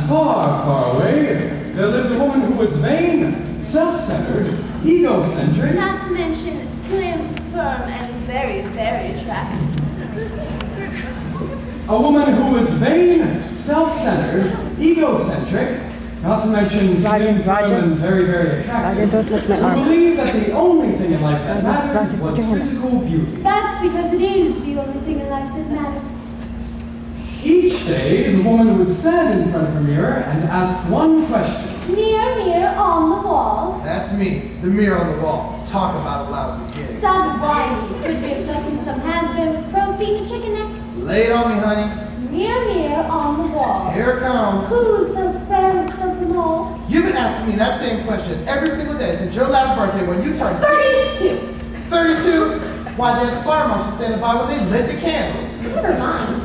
far, far away, there lived a woman who was vain, self-centered, egocentric. Not to mention slim, firm, and very, very attractive. A woman who was vain, self-centered, egocentric, not to mention slim, firm, and very, very attractive, who believed that the only thing in life that mattered was physical beauty. That's because it is the only thing in life that matters. Each day, the woman would stand in front of her mirror and ask one question. Mirror, mirror on the wall. That's me, the mirror on the wall. Talk about a lousy gig. Stop whining. Could be reflecting some has-been with crow's feet and chicken neck. Lay it on me, honey. Mirror, mirror on the wall. Here it comes. Who's the fairest of them all? You've been asking me that same question every single day since your last birthday when you turned 32. 32? Why, they had the fire marshal standing by when they lit the candles. Never mind.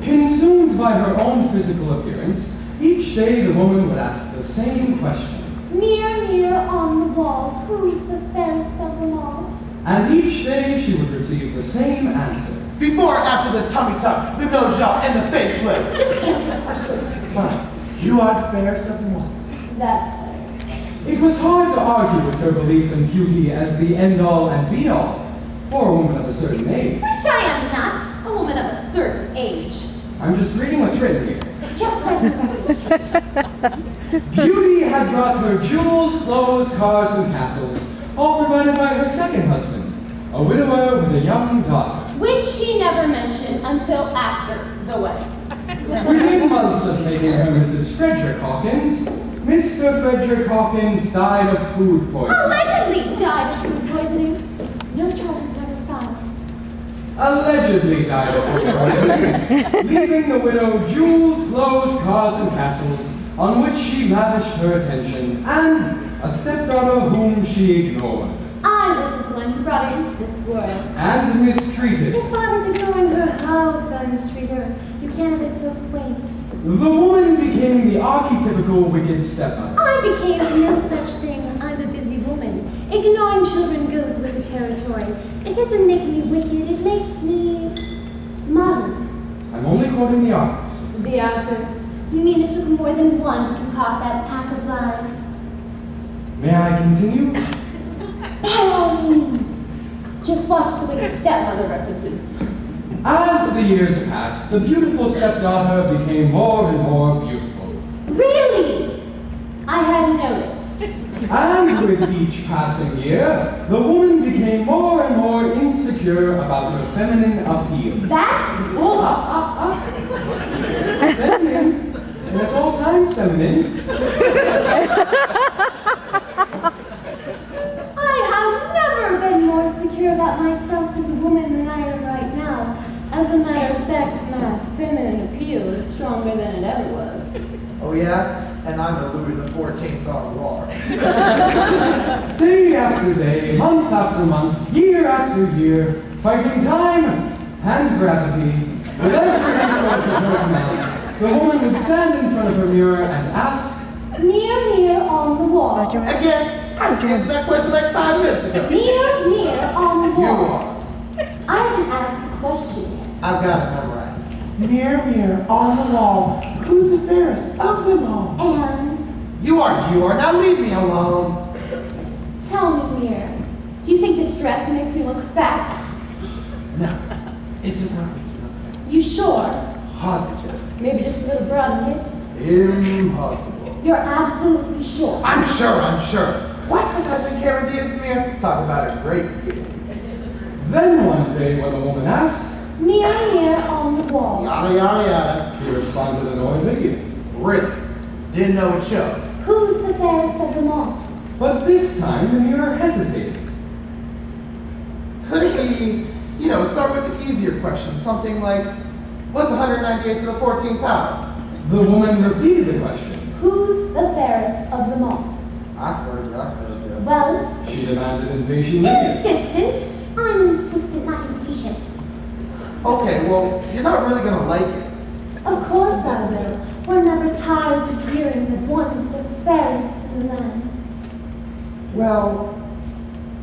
Consumed by her own physical appearance, each day the woman would ask the same question. Mirror, mirror on the wall, who's the fairest of them all? And each day she would receive the same answer. Before or after the tummy tuck, the nose job, and the face lift? Just answer the question. Fine. You are the fairest of them all. That's better. It was hard to argue with her belief in beauty as the end-all and be-all for a woman of a certain age. Which I am not, a woman of a certain age. I'm just reading what's written here. Just like the Beauty had brought her jewels, clothes, cars, and castles, all provided by her second husband, a widower with a young daughter. Which he never mentioned until after the wedding. Within months of making her Mrs. Frederick Hawkins, Mr. Frederick Hawkins died of food poisoning. Allegedly died of food poisoning. No charges were ever filed. Allegedly died of food poisoning, leaving the widow jewels, clothes, cars, and castles on which she lavished her attention, and a stepdaughter whom she ignored. I wasn't the one who brought her into this world. And mistreated. If I was ignoring her, how could I mistreat her? You can't have it both ways. The woman became the archetypical wicked stepmother. I became no such thing. I'm a busy woman. Ignoring children goes with the territory. It doesn't make me wicked, it makes me modern. I'm only quoting the authors. The authors. You mean it took more than one to concoct that pack of lies? May I continue? By all means. Just watch the wicked stepmother references. As the years passed, the beautiful stepdaughter became more and more beautiful. Really? I hadn't noticed. And with each passing year, the woman became more and more insecure about her feminine appeal. That's bull. Feminine. And at all times feminine. I have never been more secure about myself as a woman than I am right now. As a matter of fact, my feminine appeal is stronger than it ever was. Oh yeah? And I'm a Louis XIV on war. Day after day, month after month, year after year, fighting time and gravity, with every resource at her command, the woman would stand in front of her mirror and ask, Mirror, mirror on the wall. Again, I just answered that question like 5 minutes ago. Mirror, mirror on the You wall. are. I haven't asked the question yet. I've got it memorized. Mirror, mirror on the wall, who's the fairest of them all? And You are. Now leave me alone. tell me, mirror, do you think this dress makes me look fat? No, it does not make you look fat. You sure? Positive. Maybe just a little broad hips? Impossible. You're absolutely sure. I'm sure. Why couldn't I been carrying this mirror? Talk about a great kid. Then one day when the woman asked, Mirror, mirror on the wall. Yada, yada, yada. he responded annoyedly, Really? Didn't know it showed. Who's the fairest of them all? but this time the mirror hesitated. Could it be, start with the easier question. Something like, what's 198 to the 14th power? The woman repeated the question. Who's the fairest of them all? I heard you. Well, She demanded impatiently. insistent. I'm insistent, not impatient. Okay, well, you're not really gonna like it. Of course I will. One never tires of hearing that one's the fairest in the land. Well,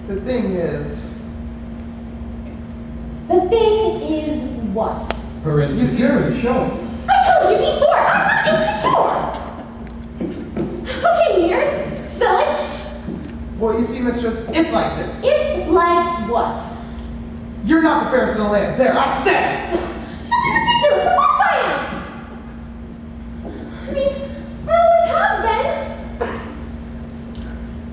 the thing is, The thing is what? Her insecurity showed. I told you before, I'm not insecure! mistress, it's like this. It's like what? You're not the fairest in the land. There, I said it. Don't be ridiculous, of course I am! I mean, I always have been.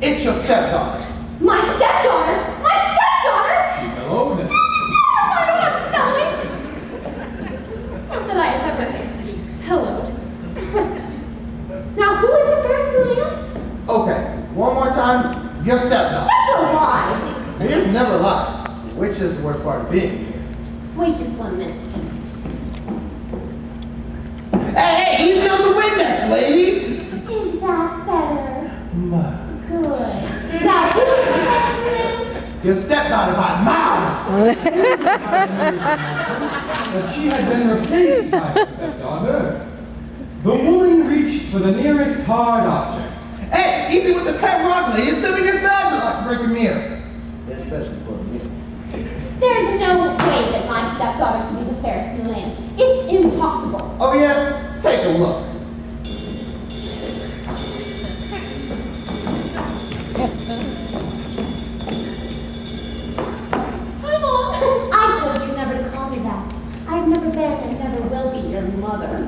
It's your stepdaughter. My stepdaughter? My stepdaughter? She helloed. Oh, my God, Melanie! Not that I have ever helloed. Now, who is the fairest in the land? Okay, one more time, your stepdaughter. That's a lie! Here's never lie, which is the worst part of being here. Wait just 1 minute. Hey, easy on the Windex, lady! Is that better? Good. Now, who is the fairest in the land? Your stepdaughter by a mile! That she had been replaced by her stepdaughter. The woman reached for the nearest hard object. Hey, easy with the pet rock, lady. It's 7 years bad to like to break a mirror. Especially for me. There's no way that my stepdaughter can be the fairest in the land. It's impossible. Oh yeah? Take a look. Hi, Mom. I told you never to call me that. I've never been and never will be your mother.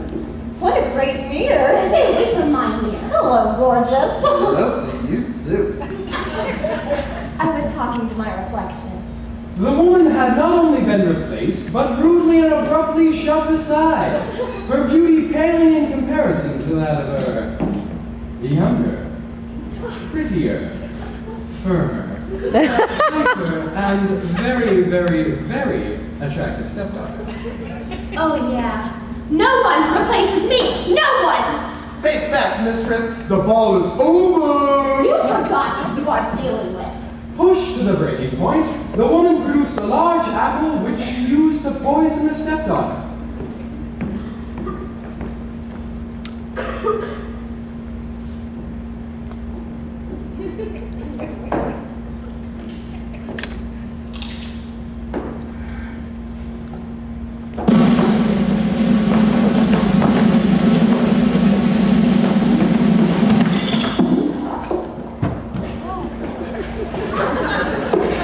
What a great mirror. Stay away from my mirror. Hello, gorgeous. Hello to you too. I was talking to my reflection. The woman had not only been replaced, but rudely and abruptly shoved aside, her beauty paling in comparison to that of her younger, prettier, firmer, tighter, and very, very, very attractive stepdaughter. Oh, yeah. No one replaces me. No one. Face facts, mistress. The ball is over. You forgot who you are dealing with. Pushed to the breaking point, the woman produced a large apple which she used to poison the stepdaughter.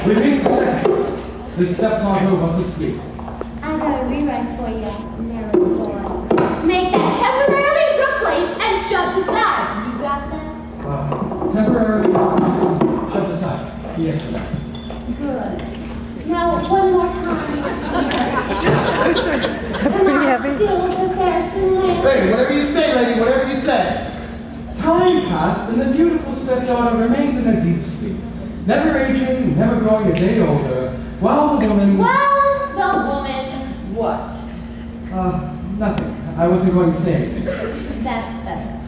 Within seconds, the stepdaughter was asleep. I got a rewrite for you, narrow boy. Make that temporarily replaced and shoved aside. You got that? Temporarily shoved aside. Yes, ma'am. Good. Now, one more time. Am I still the fairest in the land? Hey, whatever you say, lady, whatever you say. Time passed, and the beautiful stepdaughter remained in a deep sleep, never aging, never growing a day older, while the woman... Well, the woman, what? Nothing. I wasn't going to say anything. That's better.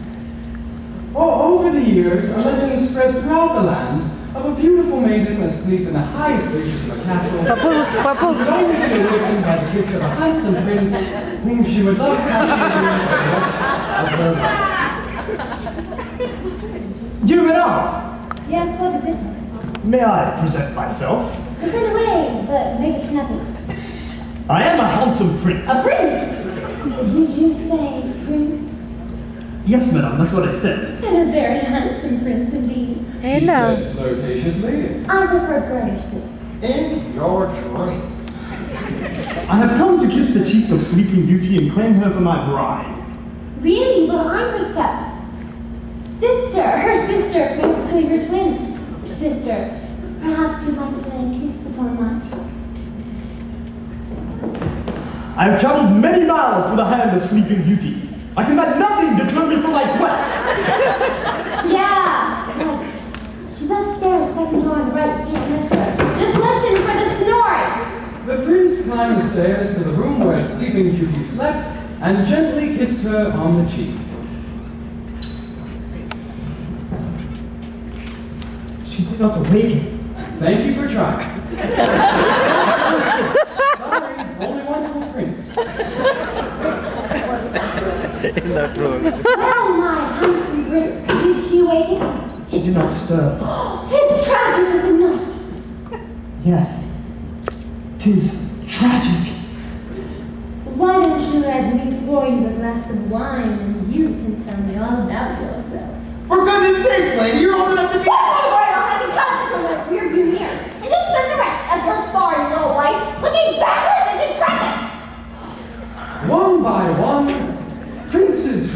Over the years, a legend spread throughout the land of a beautiful maiden asleep in the highest reaches of a castle, only to be awakened by the kiss of a handsome prince whom she would love passionately for the rest of her life. You madame, Yes, what is it? may I present myself? Present away, but make it snappy. I am a handsome prince. A prince! Did you say prince? Yes, madame, that's what I said. And a very handsome prince indeed. She said flirtatiously. I prefer girlishly. In your dreams. I have come to kiss the cheek of Sleeping Beauty and claim her for my bride. Really? But I'm her sister. Her sister, practically her twin. Sister, perhaps you'd like to lay a kiss upon my cheek. I have traveled many miles to the hand of Sleeping Beauty. I can let nothing deter me from my quest. Yeah, right. She's upstairs, second door on the right. Can't miss her. Just listen for the snoring. The prince climbed the stairs to the room where Sleeping Beauty slept and gently kissed her on the cheek. She did not awaken. Thank you for trying. Sorry, only one to a prince. Well, my handsome prince, did she awaken? She did not stir. 'Tis tragic, is it not? Yes, 'tis tragic. Why don't you let me pour you a glass of wine and you can tell me all about yourself? For goodness sakes, lady, you're old enough to be... Wait, I'll let you cut this away.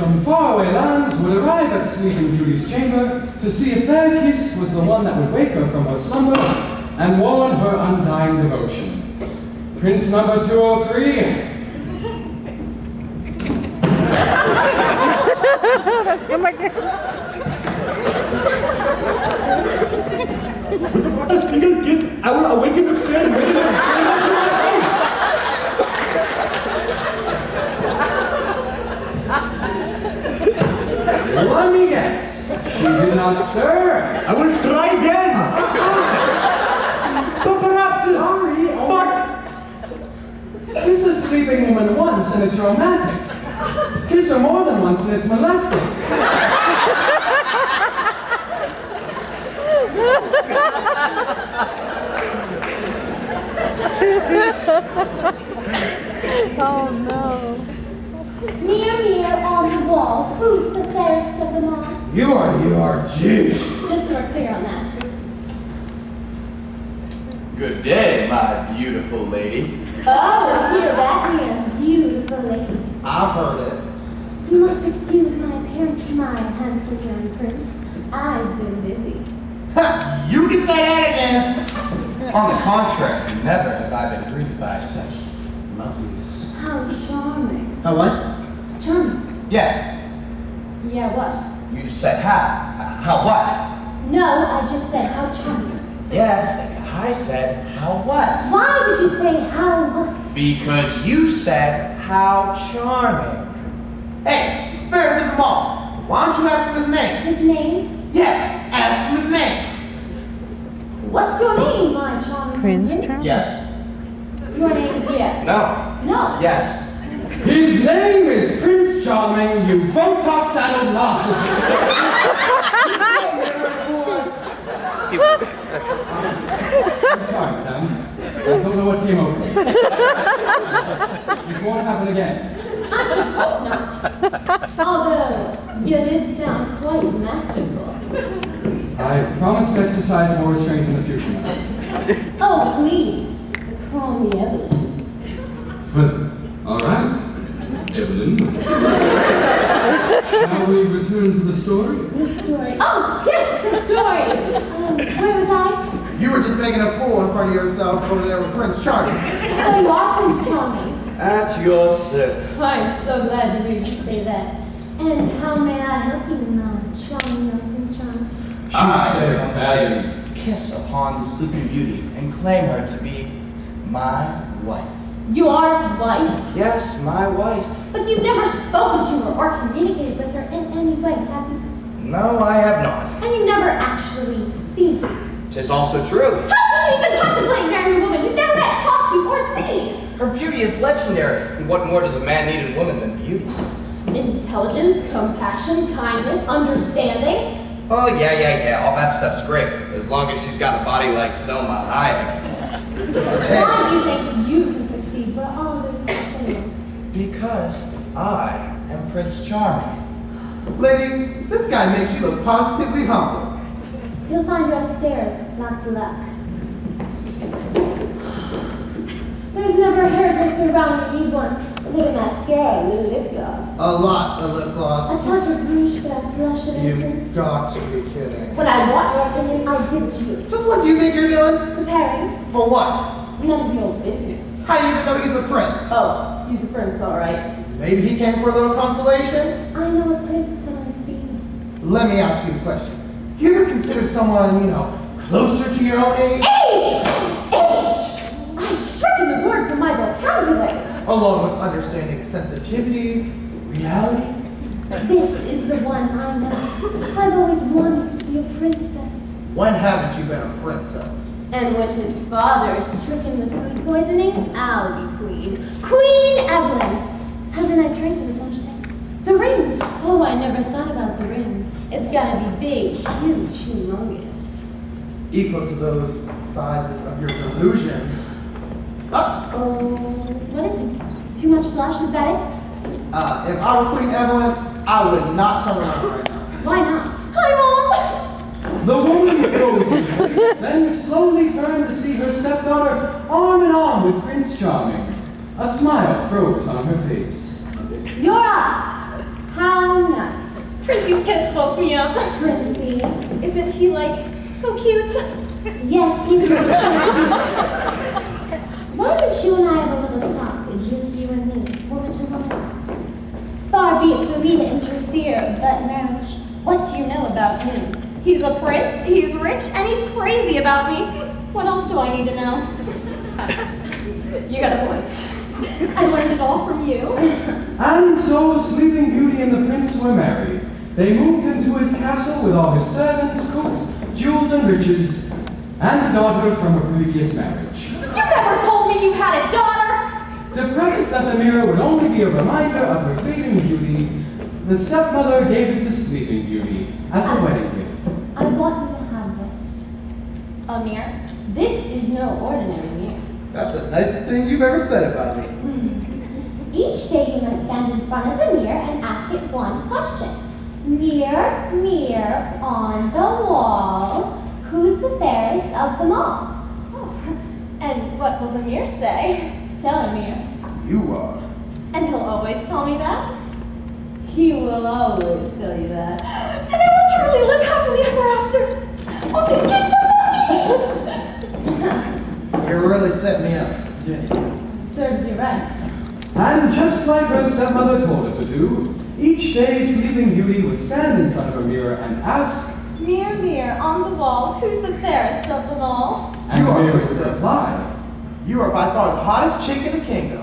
from faraway lands would arrive at Sleeping Beauty's chamber to see if their kiss was the one that would wake her from her slumber and warn her undying devotion. Prince number 203. That's good, my girl. With not a single kiss, I would awaken the spirit and ready Let me guess. She did not stir. I will try again. But perhaps Sorry, kiss a sleeping woman once and it's romantic. Kiss her more than once and it's molesting. Oh no. Mirror, mirror on the wall, who's the fairest of them all? You are Jewish. Just so we're clear on that. Good day, my beautiful lady. Oh, here, back here, beautiful lady. I've heard it. You must excuse my appearance, my handsome young prince. I've been busy. Ha! You can say that again. On the contrary, never have I been greeted by such loveliness. How charming. How what? Charming. Yeah, Yeah, what? you said how. How what? No, I just said how charming. Yes, I said how what? Why did you say how what? Because you said how charming. Hey, fairest of them all. Why don't you ask him his name? His name? Yes, ask him his name. What's your name, my charming Prince Charming. Yes. Your name is yes. No. No. Yes. His name is Prince Charming, you Botox-addled narcissist. I'm sorry, madame. I don't know what came over me. This won't happen again. I should hope not. Although, you did sound quite masterful. I promise to exercise more restraint in the future, madam. Oh, please. Call me Evelyn. But, all right, Evelyn. Now we return to the story. The story. Oh, yes, the story. Where was I? You were just making a fool in front of yourself over there with Prince Charming. So you are Prince Charming. At your service. I'm so glad to hear you say that. And how may I help you, my charming young Prince Charming? I kiss upon the Sleeping Beauty and claim her to be my wife. You are wife, Yes, my wife. but you've never spoken to her or communicated with her in any way, have you? No, I have not. And you've never actually seen her. 'Tis also true. How can you even contemplate marrying a woman you've never met, talked to, or seen? Her beauty is legendary. And what more does a man need in woman than beauty? Intelligence, compassion, kindness, understanding. Oh, yeah. All that stuff's great. As long as she's got a body like Selma Hayek. Why do you think you can succeed where others have failed? Because I am Prince Charming. Lady, this guy makes you look positively humble. He'll find you upstairs. Lots of luck. There's never a hairdresser around who need one. A little mascara, a little lip gloss. A lot of lip A gloss. touch of rouge for that blush of You've innocence. got to be kidding. When I want your opinion, I'll give it to you. So what do you think you're doing? Preparing? For what? None of your business. How do you even know he's a prince? Oh, he's a prince, all right. Maybe he came for a little consolation? I know a prince when I see him. Let me ask you a question. You ever consider someone, closer to your own age? Age! I've stricken the word from my vocabulary. Along with understanding sensitivity, reality? This is the one I know. I've always wanted to be a princess. When haven't you been a princess? And when his father is stricken with food poisoning, I'll be queen. Queen Evelyn! Has a nice ring to it, don't you think? The ring! Oh, I never thought about the ring. It's gotta be big, huge, humongous. Equal to those sizes of your delusions. Oh, what is it? Too much blush, is that it? If I were Queen Evelyn, I would not turn around right now. Why not? Hi, Mom! The woman froze in place, then slowly turned to see her stepdaughter arm in arm with Prince Charming. A smile froze on her face. You're up! How woke me up. Princey. Isn't he, like, so cute? Yes, he's really so cute. Why don't you and I have a little talk, just you and me, woman to woman? Far be it for me to interfere, but marriage. What do you know about him? He's a prince, he's rich, and he's crazy about me. What else do I need to know? You got a point. I learned it all from you. And so Sleeping Beauty and the prince were married. They moved into his castle with all his servants, cooks, jewels, and riches, and a daughter from a previous marriage. You never told me you had a daughter! Depressed that the mirror would only be a reminder of her fading beauty, the stepmother gave it to Sleeping Beauty as a wedding gift. I want you to have this. A mirror? This is no ordinary mirror. That's the nicest thing you've ever said about me. Each day you must stand in front of the mirror and ask it one question. Mirror, mirror on the wall, who's the fairest of them all? Oh. And what will the mirror say? Tell him, mirror. You are. And he'll always tell me that? He will always tell you that. And I will truly live happily ever after. Oh, thank you so much! You really set me up, didn't you? Serves you right. And just like her stepmother told her to do, each day Sleeping Beauty would stand in front of a mirror and ask, Mirror, mirror on the wall, who's the fairest of them all? and You the are mirror would princess. reply. You are by far the hottest chick in the kingdom.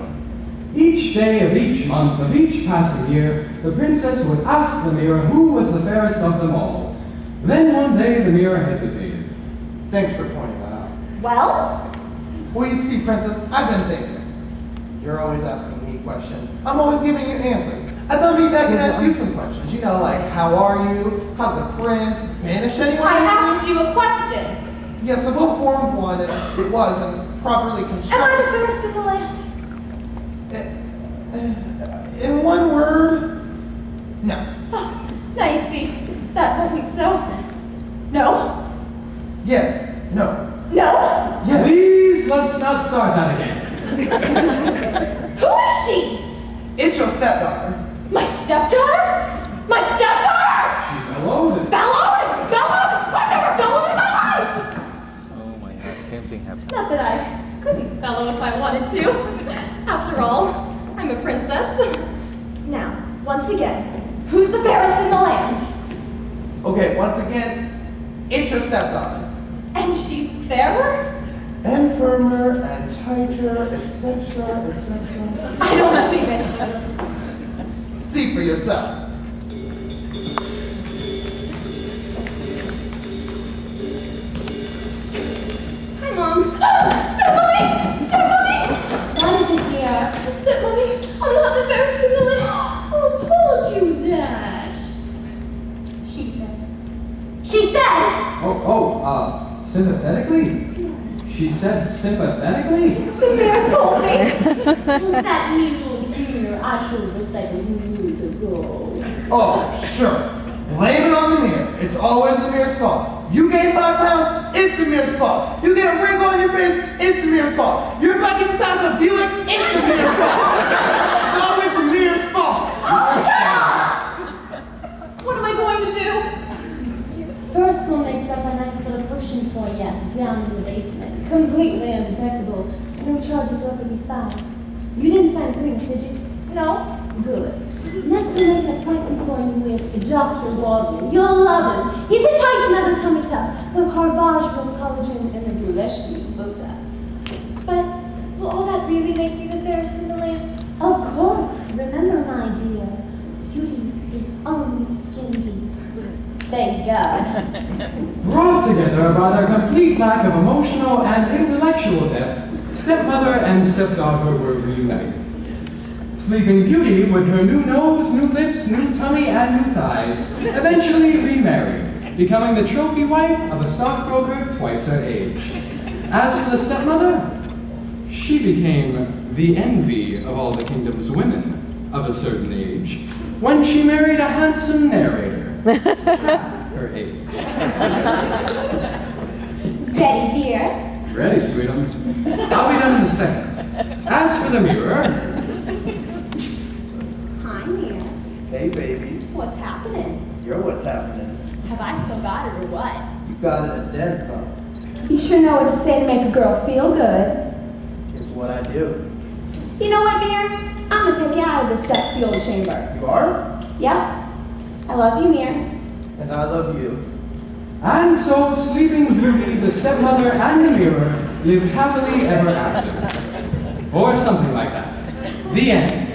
Each day of each month of each passing year, the princess would ask the mirror who was the fairest of them all. Then one day the mirror hesitated. Thanks for pointing that out. Well, Well, you see, princess, I've been thinking. You're always asking me questions. I'm always giving you answers. I thought maybe I could ask you some questions. You know, like, how are you? How's the prince? Banish anyone? I into asked you a question. me? Yes, a well-formed one, and it was, and properly Am I the constructed. fairest in the land? In one word, no. Oh, now you see, that wasn't so. No? Yes, no. No? Yes. Please, let's not start that again. Who is she? It's your stepdaughter. My stepdaughter? My stepdaughter? She bellowed. Bellowed? Bellowed? I've never bellowed in my life! Oh my god, same thing happened. Not that I couldn't bellow if I wanted to. After all, I'm a princess. Now, once again, who's the fairest in the land? Okay, once again, it's your stepdaughter. And she's fairer? And firmer, and tighter, etc., etc. I don't believe it. See for yourself. Hi, Mom. Stepmommy! Stepmommy! What is it, dear? Stepmommy, I'm not the fairest in the land. Who told you that? She said. She said! Sympathetically? She said sympathetically? The mayor told me. That little dear, I should have recited years ago. Oh, sure. Blame it on the mirror. It's always the mirror's fault. You gain 5 pounds, it's the mirror's fault. You get a wrinkle on your face, it's the mirror's fault. Your butt gets the size of a Buick, it's the mirror's fault. It's always the mirror's fault. Oh, shut up! What am I going to do? First, we'll mix up a nice little potion for you down in the basement. Completely undetectable. No charges will ever be filed. You didn't sign agreement, did you? No. Good. Next, we'll make an appointment for you with Dr. Waldman. You'll love him. He's a titan of the tummy tuck, the Carvage will collagen and the Goulesh Botox. But will all that really make me the fairest in the land? Of course. Remember, my dear, beauty is only skin deep. Thank God. Brought together by their complete lack of emotional and intellectual depth, stepmother and stepdaughter were reunited. Sleeping Beauty, with her new nose, new lips, new tummy, and new thighs, eventually remarried, becoming the trophy wife of a stockbroker twice her age. As for the stepmother, she became the envy of all the kingdom's women of a certain age when she married a handsome narrator, half her age. Daddy dear. Ready, sweetums. I'll be done in a second. As for the mirror, Hi, Mia. Hey, baby. What's happening? You're what's happening. Have I still got it or what? You got it and then some. You sure know what to say to make a girl feel good. It's what I do. You know what, Mir? I'm gonna take you out of this dusty old chamber. You are? Yep. I love you, Mir. And I love you. And so Sleeping Beauty, the stepmother, and the mirror lived happily ever after. Or something like that. The end.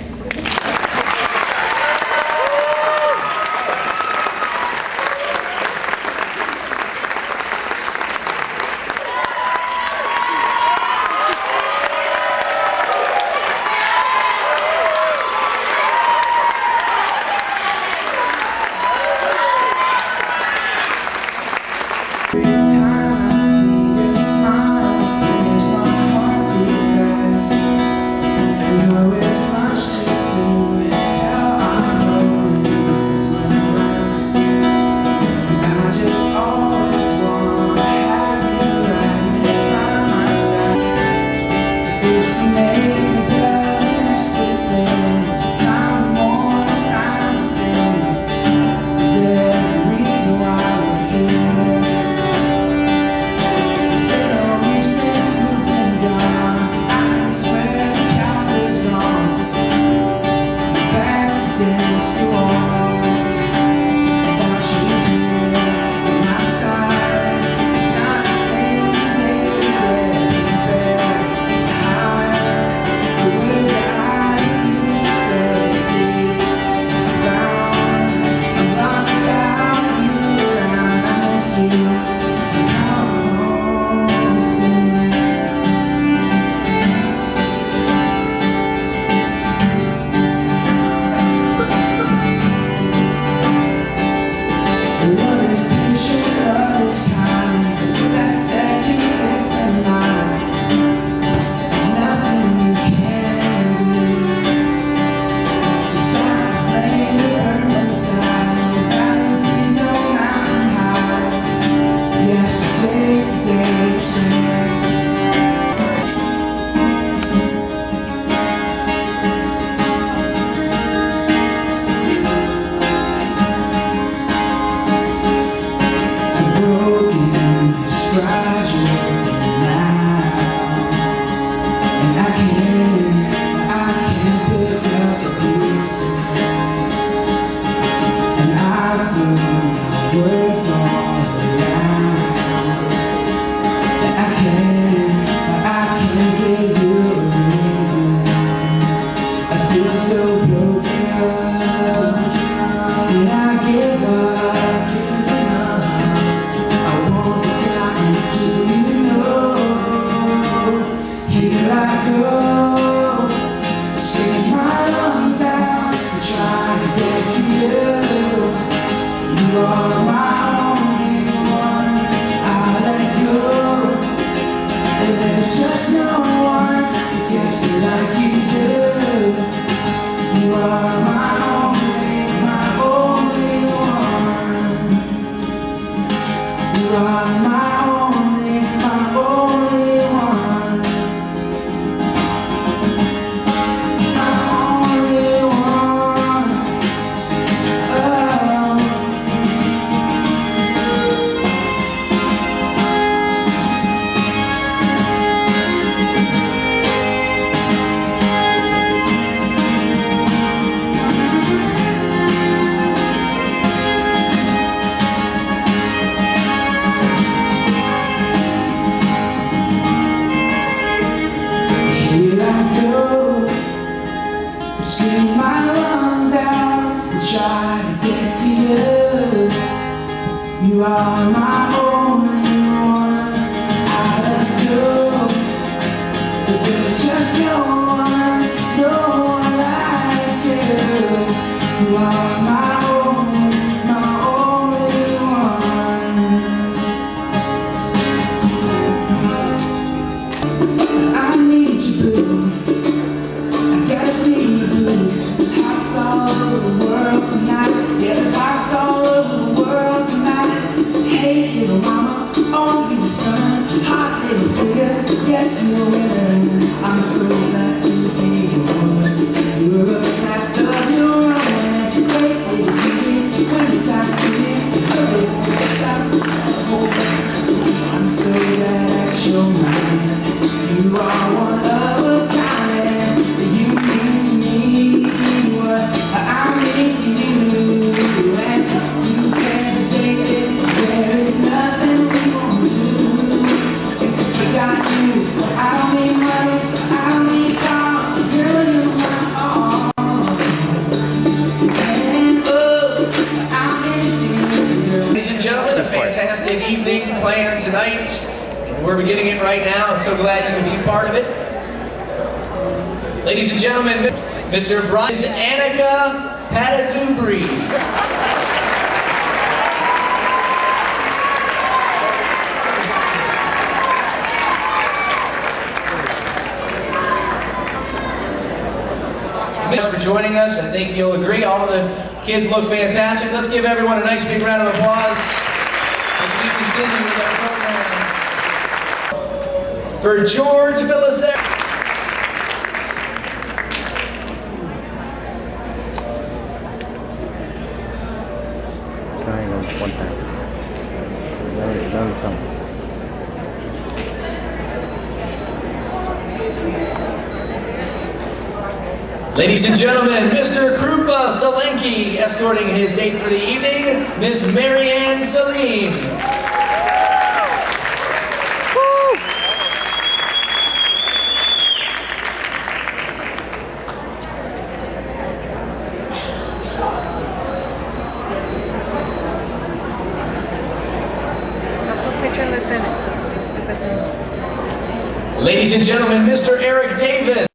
Hey fantastic evening planned tonight. And we're beginning it right now. I'm so glad you can be part of it. Ladies and gentlemen, Mr. Brian Annika Patagubri. Thanks for joining us. I think you'll agree all of the kids look fantastic. Let's give everyone a nice big round of applause as we continue with our program. For George Villasera. One time. Now come. Ladies and gentlemen, Mr. Krupa Solanki, escorting his date for the evening, Ms. Marianne Salim. Ladies and gentlemen, Mr. Eric Davis.